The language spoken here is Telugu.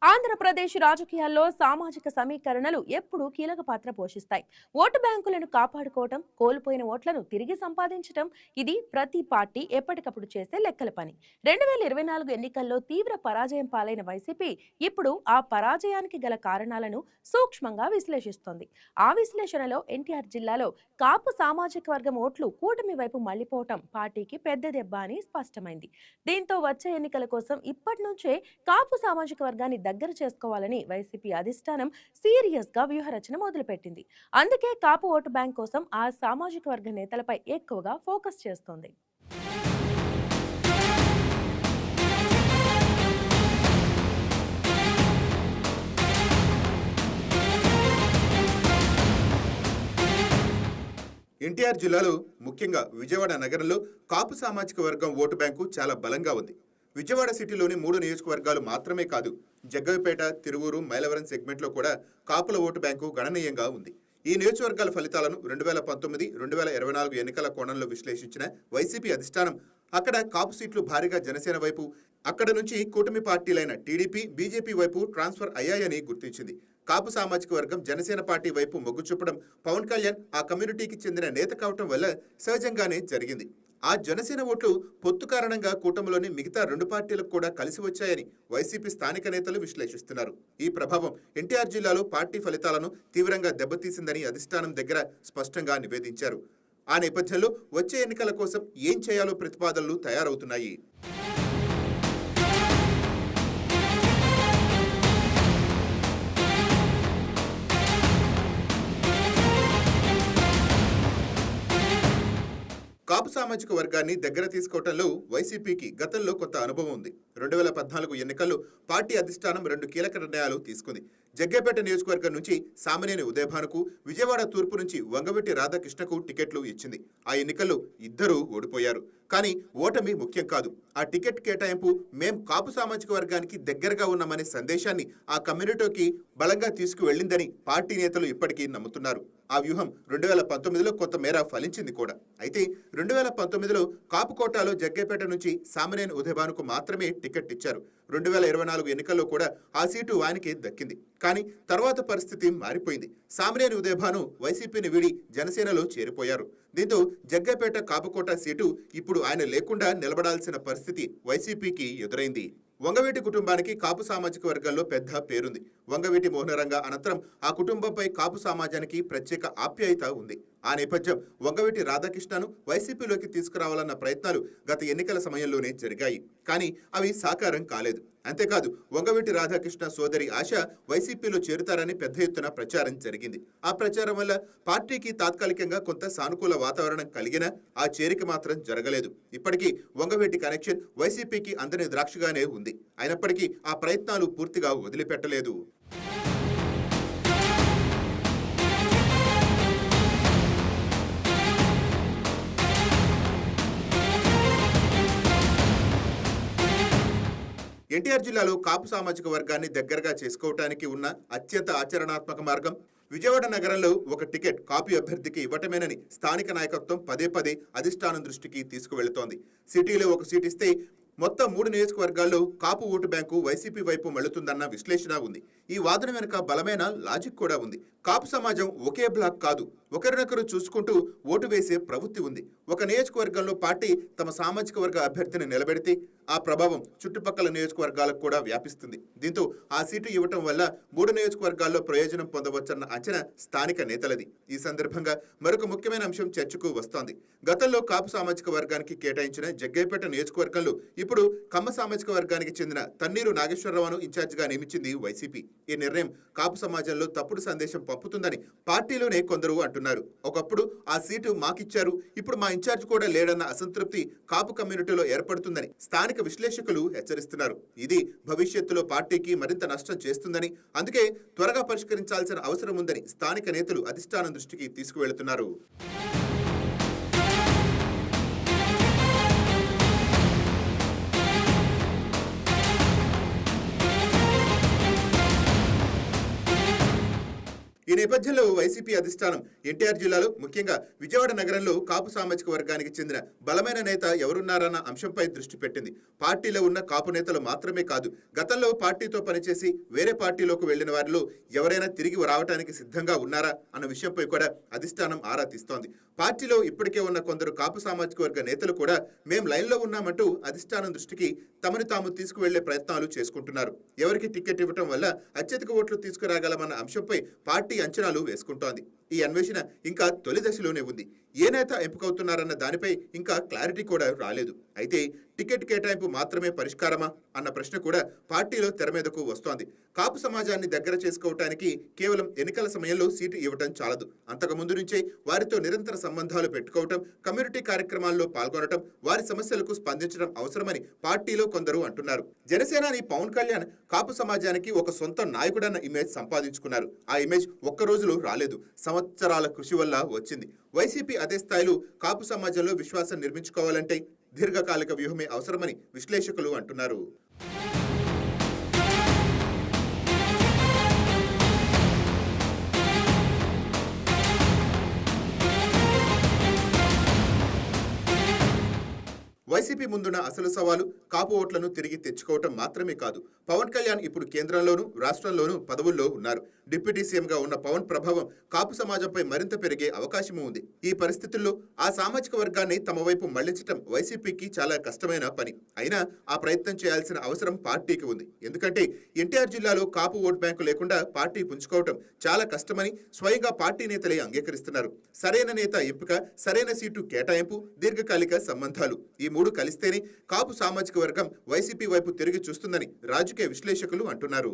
ఆంధ్రప్రదేశ్ రాజకీయాల్లో సామాజిక సమీకరణలు ఎప్పుడూ కీలక పాత్ర పోషిస్తాయి. ఓటు బ్యాంకులను కాపాడుకోవటం, కోల్పోయిన ఓట్లను తిరిగి సంపాదించటం ఇది ప్రతి పార్టీ ఎప్పటికప్పుడు చేసే లెక్కల పని. 2024 ఎన్నికల్లో తీవ్ర పరాజయం పాలైన వైసీపీ ఇప్పుడు ఆ పరాజయానికి గల కారణాలను సూక్ష్మంగా విశ్లేషిస్తోంది. ఆ విశ్లేషణలో ఎన్టీఆర్ జిల్లాలో కాపు సామాజిక వర్గం ఓట్లు కూటమి వైపు మళ్లిపోవటం పార్టీకి పెద్ద దెబ్బ అని స్పష్టమైంది. దీంతో వచ్చే ఎన్నికల కోసం ఇప్పటి నుంచే కాపు సామాజిక వర్గాన్ని దగ్గర చేసుకోవాలని వైసీపీ అధిష్టానం సీరియస్ గా వ్యూహరచన మొదలుపెట్టింది. అందుకే కాపు ఓటు బ్యాంక్ కోసం ఆ సామాజిక వర్గ నేతలపై ఎక్కువగా ఫోకస్ చేస్తోంది. ఎన్టీఆర్ జిల్లాలో ముఖ్యంగా విజయవాడ నగరంలో కాపు సామాజిక వర్గం ఓటు బ్యాంకు చాలా బలంగా ఉంది. విజయవాడ సిటీలోని 3 నియోజకవర్గాలు మాత్రమే కాదు, జగ్గయ్యపేట, తిరువూరు, మైలవరం సెగ్మెంట్లో కూడా కాపుల ఓటు బ్యాంకు గణనీయంగా ఉంది. ఈ నియోజకవర్గాల ఫలితాలను 2019, 2024 ఎన్నికల కోణంలో విశ్లేషించిన వైసీపీ అధిష్టానం అక్కడ కాపు సీట్లు భారీగా జనసేన వైపు, అక్కడ నుంచి కూటమి పార్టీలైన టీడీపీ, బీజేపీ వైపు ట్రాన్స్ఫర్ అయ్యాయని గుర్తించింది. కాపు సామాజిక వర్గం జనసేన పార్టీ వైపు మొగ్గు చూపడం పవన్ కళ్యాణ్ ఆ కమ్యూనిటీకి చెందిన నేత కావటం వల్ల సహజంగానే జరిగింది. ఆ జనసేన ఓట్లు పొత్తు కారణంగా కూటమిలోని మిగతా 2 పార్టీలకు కూడా కలిసి వచ్చాయని వైసీపీ స్థానిక నేతలు విశ్లేషిస్తున్నారు. ఈ ప్రభావం ఎన్టీఆర్ జిల్లాలో పార్టీ ఫలితాలను తీవ్రంగా దెబ్బతీసిందని అధిష్టానం దగ్గర స్పష్టంగా నివేదించారు. ఆ నేపథ్యంలో వచ్చే ఎన్నికల కోసం ఏం చేయాలో ప్రతిపాదనలు తయారవుతున్నాయి. కాపు సామాజిక వర్గాన్ని దగ్గర తీసుకోవటంలో వైసీపీకి గతంలో కొంత అనుభవం ఉంది. 2014 ఎన్నికల్లో పార్టీ అధిష్టానం 2 కీలక నిర్ణయాలు తీసుకుంది. జగ్గయ్యపేట నియోజకవర్గం నుంచి సామినేని ఉదయభానుకు, విజయవాడ తూర్పు నుంచి వంగవీటి రాధాకృష్ణకు టికెట్లు ఇచ్చింది. ఆ ఎన్నికల్లో ఇద్దరూ ఓడిపోయారు. కానీ ఓటమి ముఖ్యం కాదు. ఆ టికెట్ కేటాయింపు మేం కాపు సామాజిక వర్గానికి దగ్గరగా ఉన్నామనే సందేశాన్ని ఆ కమ్యూనిటీకి బలంగా తీసుకువెళ్లిందని పార్టీ నేతలు ఇప్పటికీ నమ్ముతున్నారు. ఆ వ్యూహం 2019లో కొంతమేర ఫలించింది కూడా. అయితే 2019లో కాపు కోటాలో జగ్గయ్యపేట నుంచి సామినేని ఉదయభానుకు మాత్రమే టికెట్ ఇచ్చారు. 2024 ఎన్నికల్లో కూడా ఆ సీటు ఆయనకి దక్కింది. కానీ తర్వాత పరిస్థితి మారిపోయింది. సామినేని ఉదయభాను వైసీపీని వీడి జనసేనలో చేరిపోయారు. దీంతో జగ్గయ్యపేట కాపుకోట సీటు ఇప్పుడు ఆయన లేకుండా నిలబడాల్సిన పరిస్థితి వైసీపీకి ఎదురైంది. వంగవీటి కుటుంబానికి కాపు సామాజిక వర్గంలో పెద్ద పేరుంది. వంగవీటి మోహనరంగ అనంతరం ఆ కుటుంబంపై కాపు సమాజానికి ప్రత్యేక ఆప్యాయత ఉంది. ఆ నేపథ్యం వంగవీటి రాధాకృష్ణను వైసీపీలోకి తీసుకురావాలన్న ప్రయత్నాలు గత ఎన్నికల సమయంలోనే జరిగాయి. కానీ అవి సాకారం కాలేదు. అంతేకాదు, వంగవీటి రాధాకృష్ణ సోదరి ఆశ వైసీపీలో చేరుతారని పెద్ద ఎత్తున ప్రచారం జరిగింది. ఆ ప్రచారం వల్ల పార్టీకి తాత్కాలికంగా కొంత సానుకూల వాతావరణం కలిగినా ఆ చేరిక మాత్రం జరగలేదు. ఇప్పటికీ వంగవీటి కనెక్షన్ వైసీపీకి అందని ద్రాక్షగానే ఉంది. అయినప్పటికీ ఆ ప్రయత్నాలు పూర్తిగా వదిలిపెట్టలేదు. ఎన్టీఆర్ జిల్లాలో కాపు సామాజిక వర్గాన్ని దగ్గరగా చేసుకోవటానికి ఉన్న అత్యంత ఆచరణాత్మక మార్గం విజయవాడ నగరంలో ఒక టికెట్ కాపు అభ్యర్థికి ఇవ్వటమేనని స్థానిక నాయకత్వం పదే పదే అధిష్టానం దృష్టికి తీసుకువెళుతోంది. సిటీలో ఒక సీట్ ఇస్తే మొత్తం 3 నియోజకవర్గాల్లో కాపు ఓటు బ్యాంకు వైసీపీ వైపు మళ్లుతుందన్న విశ్లేషణ ఉంది. ఈ వాదన వెనుక బలమైన లాజిక్ కూడా ఉంది. కాపు సమాజం ఒకే బ్లాక్ కాదు, ఒకరినొకరు చూసుకుంటూ ఓటు వేసే ప్రవృత్తి ఉంది. ఒక నియోజకవర్గంలో పార్టీ తమ సామాజిక వర్గ అభ్యర్థిని నిలబెడితే ఆ ప్రభావం చుట్టుపక్కల నియోజకవర్గాలకు కూడా వ్యాపిస్తుంది. దీంతో ఆ సీటు ఇవ్వటం వల్ల 3 నియోజకవర్గాల్లో ప్రయోజనం పొందవచ్చన్న అంచనా స్థానిక నేతలది. ఈ సందర్భంగా మరొక ముఖ్యమైన అంశం చర్చకు వస్తోంది. గతంలో కాపు సామాజిక వర్గానికి కేటాయించిన జగ్గయ్యపేట నియోజకవర్గంలో ఇప్పుడు కమ్మ సామాజిక వర్గానికి చెందిన తన్నీరు నాగేశ్వరరావును ఇన్ఛార్జిగా నియమించింది వైసీపీ. ఈ నిర్ణయం కాపు సమాజంలో తప్పుడు సందేశం పంపుతుందని పార్టీలోనే కొందరు అంటున్నారు. ఒకప్పుడు ఆ సీటు మాకిచ్చారు, ఇప్పుడు మా ఇన్ఛార్జ్ కూడా లేడన్న అసంతృప్తి కాపు కమ్యూనిటీలో ఏర్పడుతుందని స్థానిక విశ్లేషకులు హెచ్చరిస్తున్నారు. ఇది భవిష్యత్తులో పార్టీకి మరింత నష్టం చేస్తుందని, అందుకే త్వరగా పరిష్కరించాల్సిన అవసరం ఉందని స్థానిక నేతలు అధిష్టానం దృష్టికి తీసుకువెళుతున్నారు. ఈ నేపథ్యంలో వైసీపీ అధిష్టానం ఎన్టీఆర్ జిల్లాలో ముఖ్యంగా విజయవాడ నగరంలో కాపు సామాజిక వర్గానికి చెందిన బలమైన నేత ఎవరున్నారన్న అంశంపై దృష్టి పెట్టింది. పార్టీలో ఉన్న కాపు నేతలు మాత్రమే కాదు, గతంలో పార్టీతో పనిచేసి వేరే పార్టీలోకి వెళ్లిన వారిలో ఎవరైనా తిరిగి రావడానికి సిద్ధంగా ఉన్నారా అన్న విషయంపై కూడా అధిష్టానం ఆరా తీస్తోంది. పార్టీలో ఇప్పటికే ఉన్న కొందరు కాపు సామాజిక వర్గ నేతలు కూడా మేం లైన్లో ఉన్నామంటూ అధిష్టానం దృష్టికి తమను తాము తీసుకువెళ్లే ప్రయత్నాలు చేసుకుంటున్నారు. ఎవరికి టికెట్ ఇవ్వటం వల్ల అత్యధిక ఓట్లు తీసుకురాగలమన్న అంశంపై పార్టీ అంచనాలు వేసుకుంటోంది. ఈ అన్వేషణ ఇంకా తొలి దశలోనే ఉంది. ఏ నేత ఎంపికవుతున్నారన్న దానిపై ఇంకా క్లారిటీ కూడా రాలేదు. అయితే టికెట్ కేటాయింపు మాత్రమే పరిష్కారమా అన్న ప్రశ్న కూడా పార్టీలో తెర మీదకు వస్తోంది. కాపు సమాజాన్ని దగ్గర చేసుకోవటానికి కేవలం ఎన్నికల సమయంలో సీటు ఇవ్వటం చాలదు. అంతకుముందు నుంచే వారితో నిరంతర సంబంధాలు పెట్టుకోవటం, కమ్యూనిటీ కార్యక్రమాల్లో పాల్గొనటం, వారి సమస్యలకు స్పందించడం అవసరమని పార్టీలో కొందరు అంటున్నారు. జనసేనాని పవన్ కళ్యాణ్ కాపు సమాజానికి ఒక సొంత నాయకుడన్న ఇమేజ్ సంపాదించుకున్నారు. ఆ ఇమేజ్ ఒక్క రోజులో రాలేదు, సంవత్సరాల కృషి వల్ల వచ్చింది. వైసీపీ అదే స్థాయిలో కాపు సమాజంలో విశ్వాసం నిర్మించుకోవాలంటే దీర్ఘకాలిక వ్యూహమే అవసరమని విశ్లేషకులు అంటున్నారు. వైసీపీ ముందున్న అసలు సవాలు కాపు ఓట్లను తిరిగి తెచ్చుకోవటం మాత్రమే కాదు. పవన్ కళ్యాణ్ ఇప్పుడు కేంద్రంలోనూ రాష్ట్రంలోనూ పదవుల్లో ఉన్నారు. డిప్యూటీ సీఎంగా ఉన్న పవన్ ప్రభావం కాపు సమాజంపై మరింత పెరిగే అవకాశం ఉంది. ఈ పరిస్థితుల్లో ఆ సామాజిక వర్గాన్ని తమ వైపు మళ్లించడం వైసీపీకి చాలా కష్టమైన పని. అయినా ఆ ప్రయత్నం చేయాల్సిన అవసరం పార్టీకి ఉంది. ఎందుకంటే ఎన్టీఆర్ జిల్లాలో కాపు ఓట్ బ్యాంకు లేకుండా పార్టీ పుంజుకోవటం చాలా కష్టమని స్వయంగా పార్టీ నేతలే అంగీకరిస్తున్నారు. సరైన నేత ఎంపిక, సరైన సీటు కేటాయింపు, దీర్ఘకాలిక సంబంధాలు, ఈ మూడు కలిస్తేనే కాపు సామాజిక వర్గం వైసీపీ వైపు తిరిగి చూస్తుందని రాజకీయ విశ్లేషకులు అంటున్నారు.